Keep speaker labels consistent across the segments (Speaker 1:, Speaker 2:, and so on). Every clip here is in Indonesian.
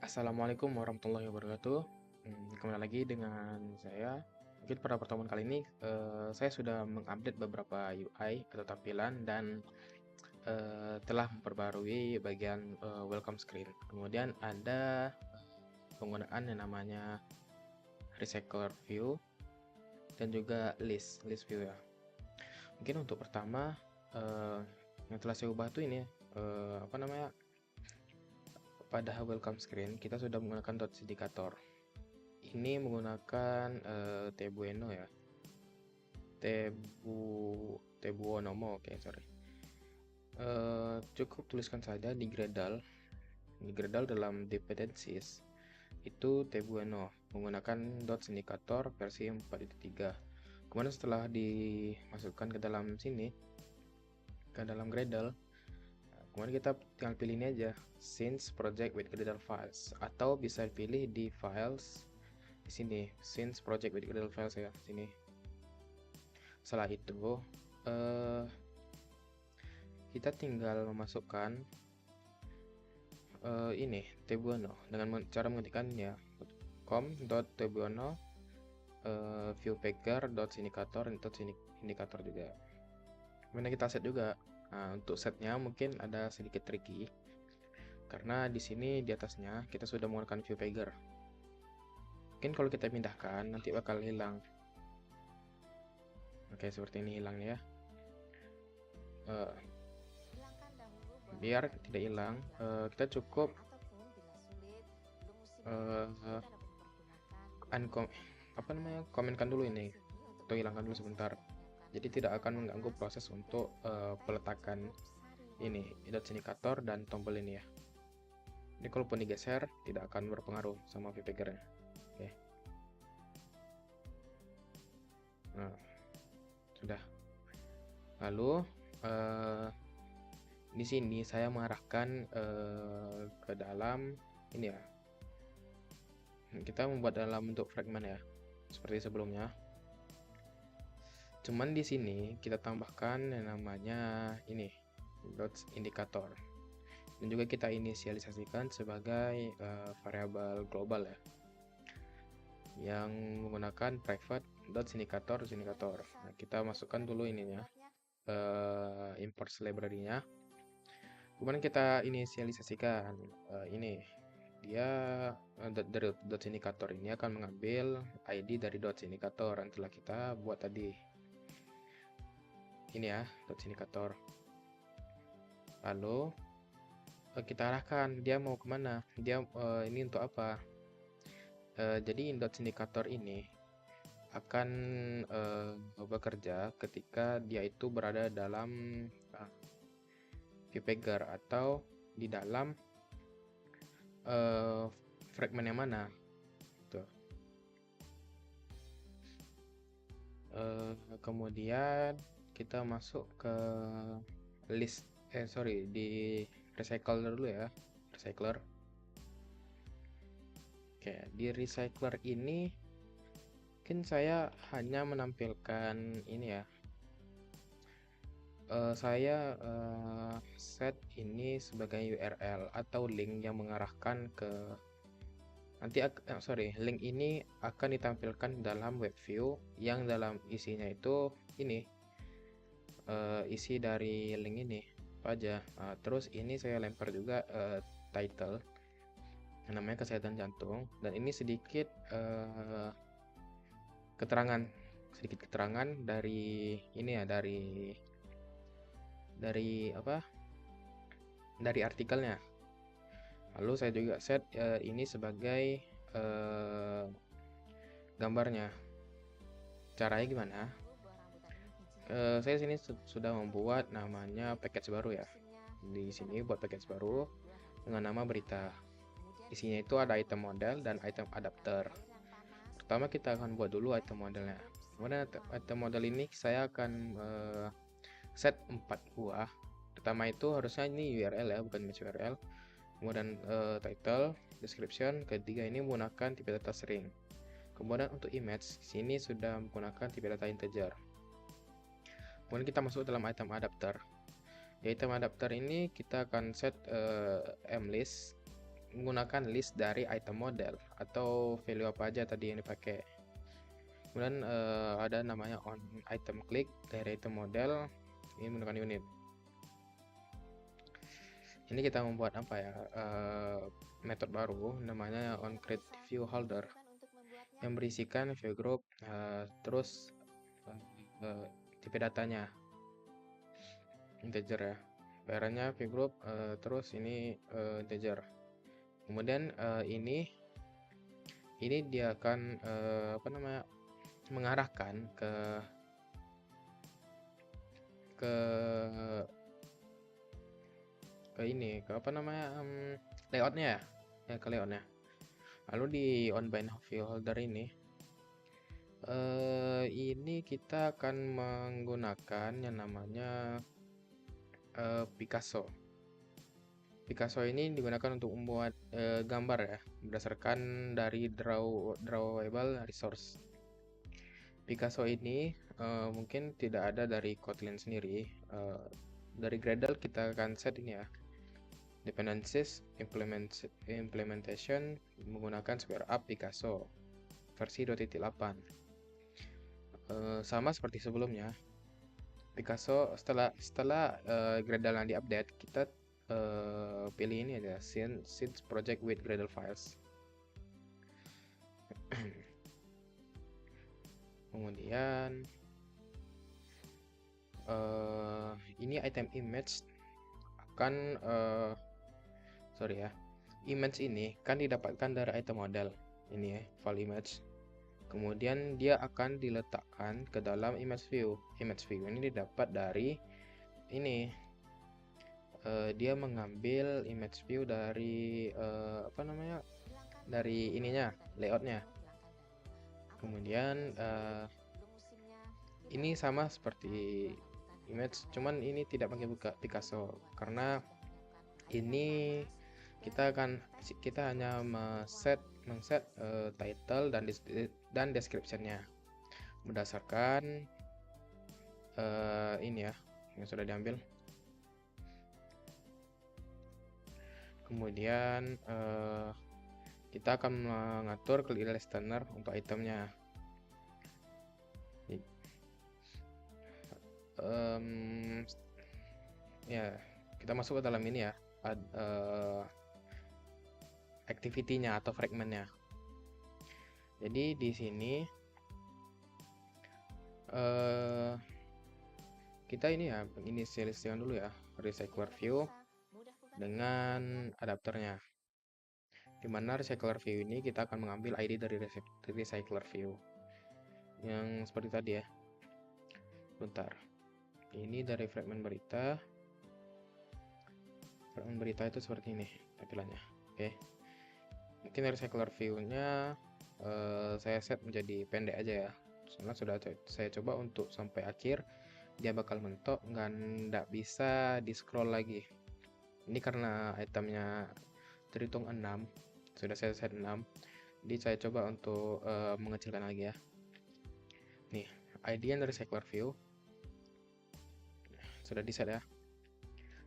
Speaker 1: Assalamualaikum warahmatullahi wabarakatuh. Kembali lagi dengan saya. Mungkin pada pertemuan kali ini saya sudah mengupdate beberapa UI atau tampilan dan telah memperbarui bagian welcome screen. Kemudian ada penggunaan yang namanya recycler view dan juga list view ya. Mungkin untuk pertama yang telah saya ubah tuh ini apa namanya, pada welcome screen kita sudah menggunakan dot indicator. Ini menggunakan Tebueno ya. Tebuonomo, oke, sorry. Cukup tuliskan saja di Gradle. Di Gradle dalam dependencies itu Tebueno menggunakan dot indicator versi 4.3. Kemudian setelah dimasukkan ke dalam sini, ke dalam Gradle, kemudian kita tinggal pilih ini aja, since project with Gradle files, atau bisa pilih di files di sini, since project with Gradle files ya, sini. Setelah itu kita tinggal memasukkan ini Tebuono dengan cara mengetikkannya com.tebuono viewpacker.indicator juga. Kemudian kita set juga. Nah, untuk setnya mungkin ada sedikit tricky karena di sini di atasnya kita sudah menggunakan viewpacker. Mungkin kalau kita pindahkan nanti bakal hilang. Oke, seperti ini hilangnya ya. Biar tidak hilang, kita cukup komenkan dulu ini atau hilangkan dulu sebentar. Jadi tidak akan mengganggu proses untuk peletakan ini dot indikator dan tombol ini ya. Ini kalaupun digeser tidak akan berpengaruh sama viewpackernya. Oke. Nah, sudah. Lalu di sini saya mengarahkan ke dalam ini ya. Kita membuat dalam bentuk fragment ya, seperti sebelumnya. Cuman di sini kita tambahkan yang namanya ini dot indicator, dan juga kita inisialisasikan sebagai variabel global ya, yang menggunakan private dot indicator. Nah, kita masukkan dulu ininya, import library-nya. Kemudian kita inisialisasikan ini dia dari dot indicator ini akan mengambil ID dari dot indicator yang telah kita buat tadi. Ini ya dot indikator. Lalu kita arahkan dia mau kemana, dia ini untuk apa. Jadi dot indikator ini akan bekerja ketika dia itu berada dalam viewpacker atau di dalam fragment yang mana tuh. Kemudian kita masuk ke list di recycler dulu ya, recycler. Oke, di recycler ini mungkin saya hanya menampilkan ini ya, saya set ini sebagai URL atau link yang mengarahkan ke link ini akan ditampilkan dalam web view yang dalam isinya itu ini isi dari link ini apa aja. Terus ini saya lempar juga title yang namanya kesehatan jantung, dan ini sedikit keterangan dari ini ya, dari apa, dari artikelnya. Lalu saya juga set ini sebagai gambarnya. Caranya gimana? Saya sini sudah membuat namanya package baru ya. Di sini buat package baru dengan nama berita. Isinya itu ada item model dan item adapter. Pertama kita akan buat dulu item modelnya. Kemudian item model ini saya akan set 4 buah. Pertama itu harusnya ini URL ya, bukan image URL. Kemudian title, description. Ketiga ini menggunakan tipe data string. Kemudian untuk image sini sudah menggunakan tipe data integer. Kemudian kita masuk dalam item adapter. Di item adapter ini kita akan set mlist menggunakan list dari item model atau value apa aja tadi yang dipakai. Kemudian ada namanya on item click dari item model, ini menggunakan unit. Ini kita membuat apa ya, metode baru namanya on create view holder yang berisikan view group, terus tipe datanya integer ya, parentnya view group, terus ini integer. Kemudian ini dia akan apa namanya, mengarahkan ke ini, ke apa namanya, layoutnya ya, ke layoutnya. Lalu di on bind view holder ini kita akan menggunakan yang namanya Picasso. Picasso ini digunakan untuk membuat gambar ya, berdasarkan dari drawable resource. Picasso ini mungkin tidak ada dari Kotlin sendiri. Dari Gradle kita akan set ini ya, dependencies implementation menggunakan square up Picasso versi 2.8. Sama seperti sebelumnya, Picasso setelah Gradle yang diupdate, kita pilih ini aja, since project with Gradle files. Kemudian ini item image akan image ini kan didapatkan dari item model ini ya, file image. Kemudian dia akan diletakkan ke dalam image view. Image view ini didapat dari ini, dia mengambil image view dari apa namanya, dari ininya, layoutnya. Kemudian ini sama seperti image, cuman ini tidak pakai Picasso karena ini kita hanya men-set title dan description-nya berdasarkan ini ya yang sudah diambil. Kemudian kita akan mengatur clear listener untuk itemnya. Ya, kita masuk ke dalam ini ya, activity-nya atau fragment-nya. Jadi di sini kita ini ya inisialisasikan dulu ya recycler view dengan adapternya. Dimana recycler view ini kita akan mengambil ID dari recycler view yang seperti tadi ya. Bentar, ini dari fragment berita. Fragment berita itu seperti ini tampilannya. Oke, mungkin recycler view-nya saya set menjadi pendek aja ya, soalnya sudah saya coba untuk sampai akhir dia bakal mentok, nggak bisa di scroll lagi. Ini karena itemnya terhitung 6, sudah saya set 6, jadi saya coba untuk mengecilkan lagi ya. Nih, ID yang dari recycler view sudah di set ya.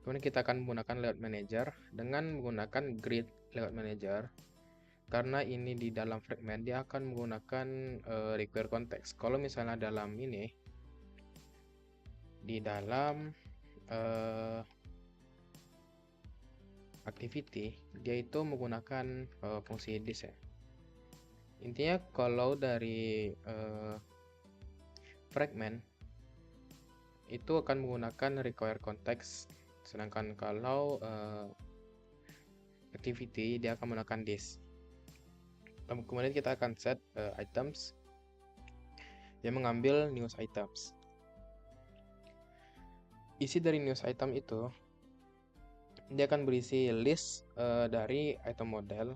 Speaker 1: Kemudian kita akan menggunakan layout manager dengan menggunakan grid layout manager. Karena ini di dalam fragment, dia akan menggunakan require context. Kalau misalnya dalam ini, di dalam activity, dia itu menggunakan fungsi this ya. Intinya kalau dari fragment itu akan menggunakan require context, sedangkan kalau activity dia akan menggunakan this. Kemudian kita akan set items yang mengambil news items. Isi dari news item itu dia akan berisi list dari item model.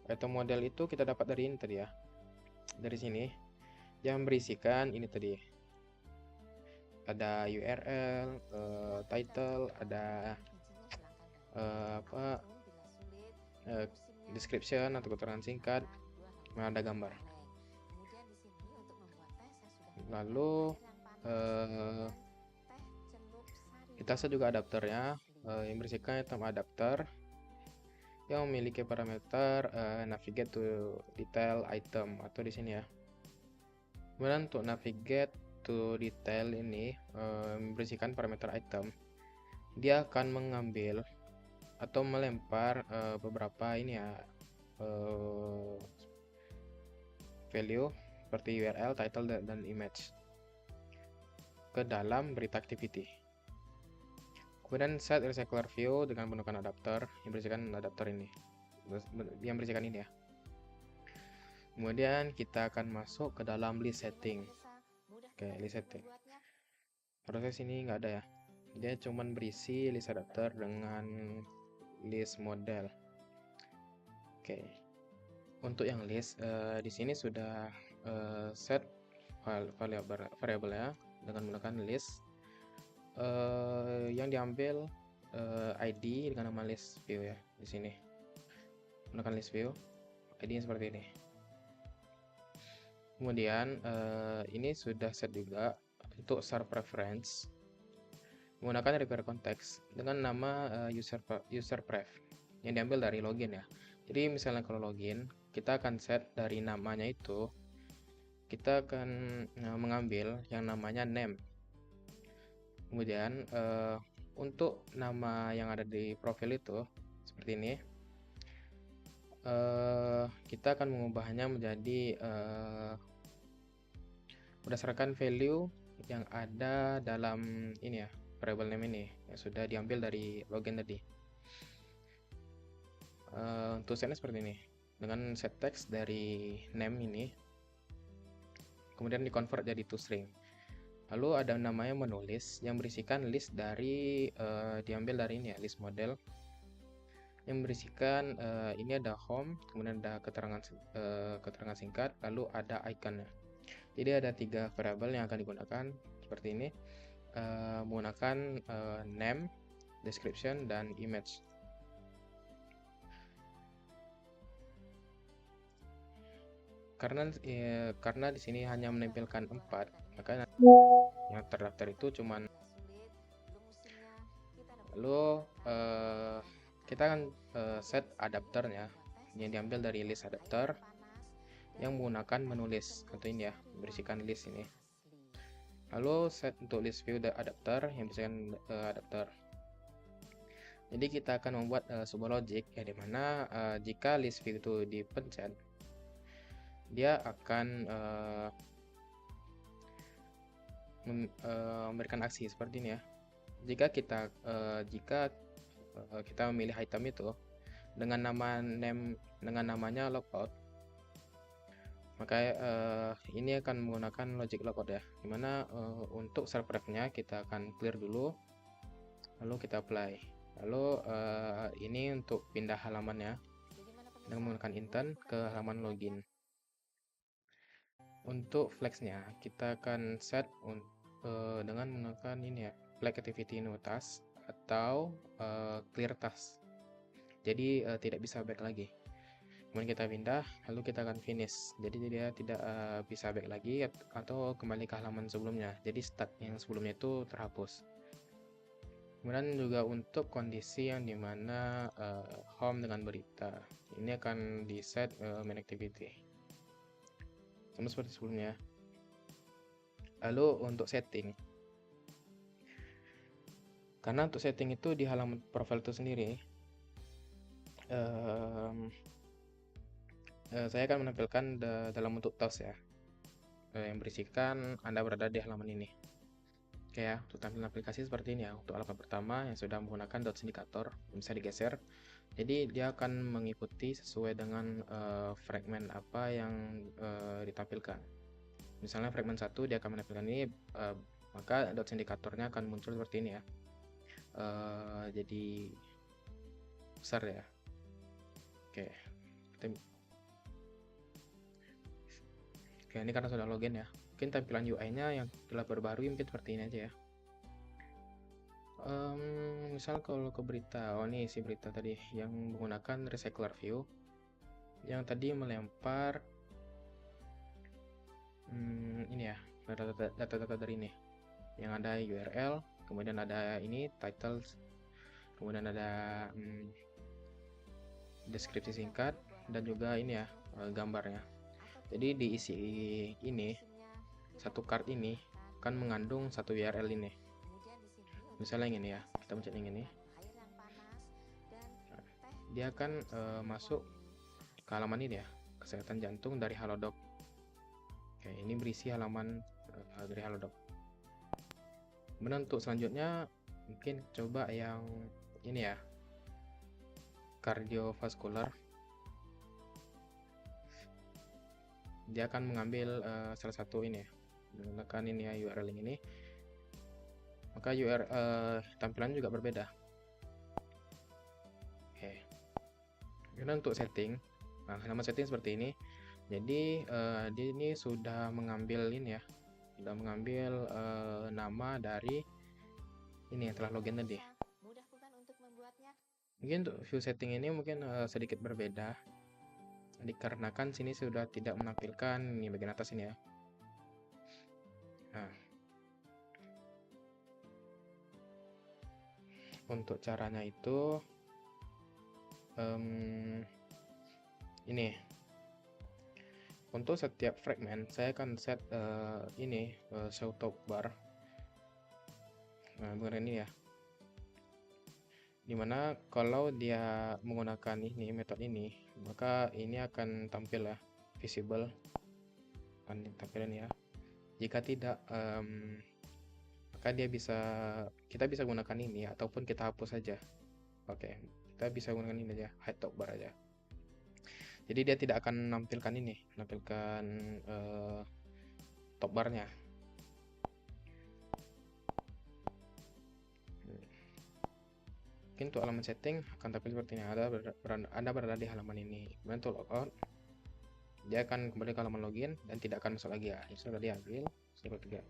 Speaker 1: Item model itu kita dapat dari ini tadi ya, dari sini, yang berisikan ini tadi, ada URL, title, ada description atau keterangan singkat, ada gambar. Lalu kita set juga adapternya yang berisikan item adapter. yang memiliki parameter navigate to detail item atau di sini ya. Kemudian untuk navigate to detail ini memberisikan parameter item. Dia akan mengambil atau melempar beberapa ini ya value seperti URL, title, dan image ke dalam berita activity. Kemudian set recycler view dengan menggunakan adapter yang berisikan adapter ini, yang berisikan ini ya. Kemudian kita akan masuk ke dalam list setting. Oke, list setting. Proses ini nggak ada ya. Dia cuma berisi list adapter dengan list model. Oke. Untuk yang list di sini sudah set variable ya dengan menggunakan list yang diambil ID dengan nama list view ya di sini. Menggunakan list view, ID seperti ini. Kemudian ini sudah set juga untuk start preference menggunakan require context dengan nama user pref yang diambil dari login ya. Jadi misalnya kalau login, kita akan set dari namanya itu, kita akan mengambil yang namanya name. Kemudian untuk nama yang ada di profil itu seperti ini, kita akan mengubahnya menjadi berdasarkan value yang ada dalam ini ya, variable name ini yang sudah diambil dari login tadi. Untuk setnya seperti ini dengan set text dari name ini, kemudian di convert jadi toString. Lalu ada namanya menulis yang berisikan list dari diambil dari ini ya, list model yang berisikan ini ada home, kemudian ada keterangan singkat, lalu ada iconnya. Jadi ada 3 variabel yang akan digunakan seperti ini, menggunakan name, description, dan image. Karena di sini hanya menampilkan 4, maka yang terdaftar itu cuman. Lalu kita akan set adapternya yang diambil dari list adapter yang menggunakan menulis atau ini ya, berisikan list ini. Lalu set untuk list view adapter yang berisikan adapter. Jadi kita akan membuat sebuah logic ya, dimana jika list view itu dipencet, dia akan memberikan aksi seperti ini ya. Jika kita memilih item itu dengan nama name dengan namanya logout, maka ini akan menggunakan logic logout ya, dimana untuk start pref-nya kita akan clear dulu, lalu kita apply. Lalu ini untuk pindah halamannya dengan menggunakan intent ke halaman login. Untuk flagnya kita akan set dengan menggunakan ini ya, flag activity new task atau clear task. Jadi tidak bisa back lagi. Kemudian kita pindah, lalu kita akan finish. Jadi dia tidak bisa back lagi atau kembali ke halaman sebelumnya. Jadi start yang sebelumnya itu terhapus. Kemudian juga untuk kondisi yang dimana home dengan berita, ini akan di set main activity sama seperti sebelumnya. Lalu untuk setting, karena untuk setting itu di halaman profil itu sendiri, saya akan menampilkan dalam bentuk task ya, yang berisikan Anda berada di halaman ini. Oke ya, untuk tampilan aplikasi seperti ini ya. Untuk halaman pertama yang sudah menggunakan dots indikator, bisa digeser. Jadi dia akan mengikuti sesuai dengan fragment apa yang ditampilkan. Misalnya fragment 1 dia akan menampilkan ini, maka dots indikatornya akan muncul seperti ini ya. Jadi besar ya. Oke, ini karena sudah login ya. Mungkin tampilan UI-nya yang telah berbaharui mungkin seperti ini aja ya. Misal kalau ke berita, ini isi berita tadi yang menggunakan recycler view, yang tadi melempar ini ya, data-data dari ini, yang ada URL, kemudian ada ini titles, kemudian ada deskripsi singkat, dan juga ini ya gambarnya. Jadi diisi ini satu card ini kan mengandung satu URL ini. Misalnya yang ini ya, kita pencet yang ini. Nah, dia akan masuk ke halaman ini ya, kesehatan jantung dari Halodoc. Oke, ini berisi halaman dari Halodoc. Kemudian untuk selanjutnya mungkin coba yang ini ya, kardiovaskular. Dia akan mengambil salah satu ini ya, menggunakan ini ya URL ini, maka tampilan juga berbeda. Oke, kemudian untuk setting, nah nama setting seperti ini. Jadi dia ini sudah mengambil ini ya, sudah mengambil nama dari ini yang telah login tadi. Mungkin untuk view setting ini mungkin sedikit berbeda, dikarenakan sini sudah tidak menampilkan ini bagian atas ini ya. Nah, untuk caranya itu ini, untuk setiap fragment saya akan set ini show top bar. Nah, bukan ini ya, dimana kalau dia menggunakan ini metode ini, maka ini akan tampil ya, visible, akan tampilin ya. Jika tidak, maka kita bisa gunakan ini ataupun kita hapus saja. Oke, kita bisa gunakan ini aja, hide top bar aja. Jadi dia tidak akan menampilkan ini, menampilkan top barnya. Mungkin untuk halaman setting akan tampil seperti ini. Anda berada di halaman ini. Kemudian untuk logout, dia akan kembali ke halaman login dan tidak akan masuk lagi ya. Ini sudah diambil, sudah tiga.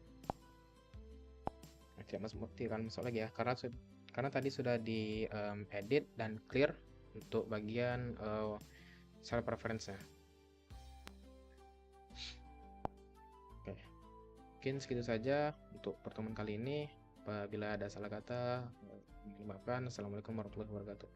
Speaker 1: Nah, tidak akan masuk lagi ya, karena tadi sudah di edit dan clear untuk bagian cell preference-nya. Oke, mungkin segitu saja untuk pertemuan kali ini. Apabila ada salah kata, maafkan. Assalamualaikum warahmatullahi wabarakatuh.